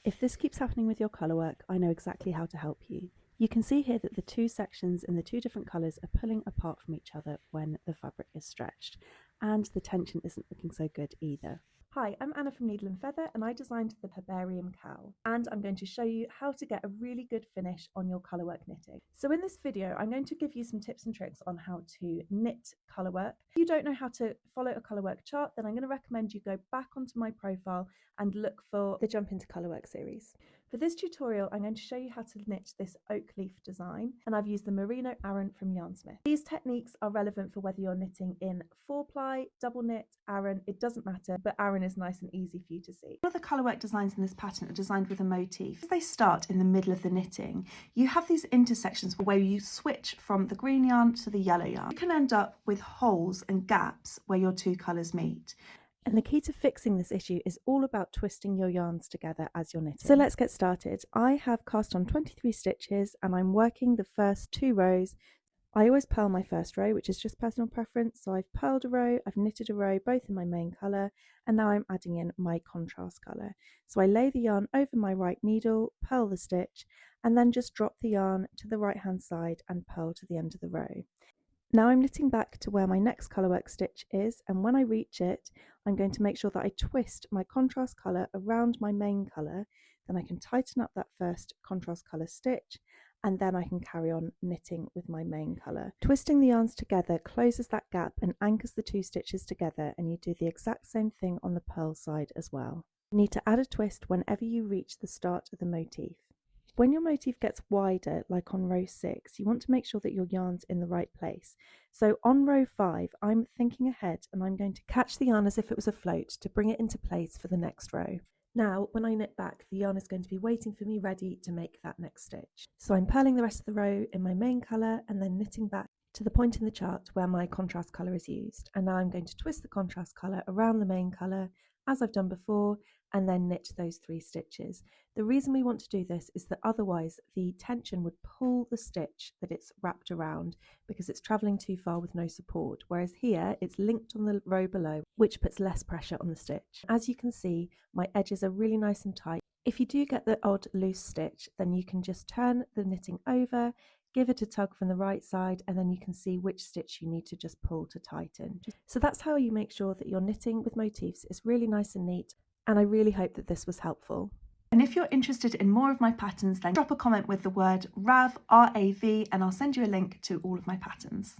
If this keeps happening with your colourwork, I know exactly how to help you. You can see here that the two sections in the two different colours are pulling apart from each other when the fabric is stretched, and the tension isn't looking so good either. Hi, I'm Anna from Needle and Feather and I designed the Herbarium cowl, and I'm going to show you how to get a really good finish on your colourwork knitting. So in this video I'm going to give you some tips and tricks on how to knit colourwork. If you don't know how to follow a colourwork chart, then I'm going to recommend you go back onto my profile and look for the Jump Into Colourwork series. For this tutorial, I'm going to show you how to knit this oak leaf design, and I've used the Merino Aran from Yarnsmith. These techniques are relevant for whether you're knitting in 4-ply, double knit, Aran, it doesn't matter, but Aran is nice and easy for you to see. All of the colourwork designs in this pattern are designed with a motif. As they start in the middle of the knitting, you have these intersections where you switch from the green yarn to the yellow yarn. You can end up with holes and gaps where your two colours meet. And the key to fixing this issue is all about twisting your yarns together as you're knitting. So let's get started. I have cast on 23 stitches and I'm working the first 2 rows. I always purl my first row, which is just personal preference. So I've purled a row, I've knitted a row, both in my main colour, and now I'm adding in my contrast colour. So I lay the yarn over my right needle, purl the stitch, and then just drop the yarn to the right hand side and purl to the end of the row. Now I'm knitting back to where my next colourwork stitch is, and when I reach it, I'm going to make sure that I twist my contrast colour around my main colour, then I can tighten up that first contrast colour stitch, and then I can carry on knitting with my main colour. Twisting the yarns together closes that gap and anchors the 2 stitches together, and you do the exact same thing on the purl side as well. You need to add a twist whenever you reach the start of the motif. When your motif gets wider, like on row 6, you want to make sure that your yarn's in the right place. So on row 5, I'm thinking ahead and I'm going to catch the yarn as if it was a float to bring it into place for the next row. Now, when I knit back, the yarn is going to be waiting for me ready to make that next stitch. So I'm purling the rest of the row in my main colour and then knitting back to the point in the chart where my contrast colour is used. And now I'm going to twist the contrast colour around the main colour, as I've done before, and then knit those 3 stitches. The reason we want to do this is that otherwise the tension would pull the stitch that it's wrapped around because it's travelling too far with no support, whereas here it's linked on the row below, which puts less pressure on the stitch. As you can see, my edges are really nice and tight. If you do get the odd loose stitch, then you can just turn the knitting over, give it a tug from the right side, and then you can see which stitch you need to just pull to tighten. So that's how you make sure that your knitting with motifs is really nice and neat, and I really hope that this was helpful. And if you're interested in more of my patterns, then drop a comment with the word RAV, R-A-V, and I'll send you a link to all of my patterns.